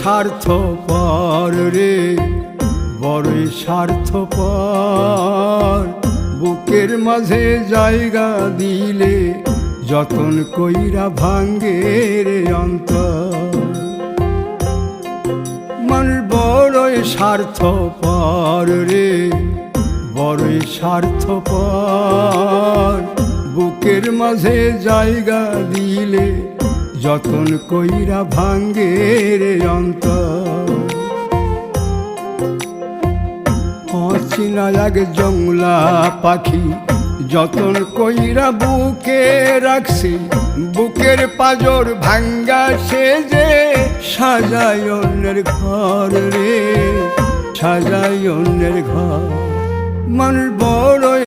স্বার্থপর রে, বড়ই স্বার্থপর। বুকের মাঝে জায়গা দিলে যতন কইরা ভাঙ্গে রে অন্তর। মানুষ বড়ই স্বার্থপর রে, বড়ই স্বার্থপর। বুকের মাঝে জায়গা দিলে যতন কইরা ভাঙ্গে রে অন্তর। অচিনা এক জংলা পাখি যতন কইরা বুকে রাখছি, বুকের পাজর ভাঙ্গা সে যে সাজায় অন্যের ঘর রে, সাজায় অন্যের ঘর। মানুষ বড়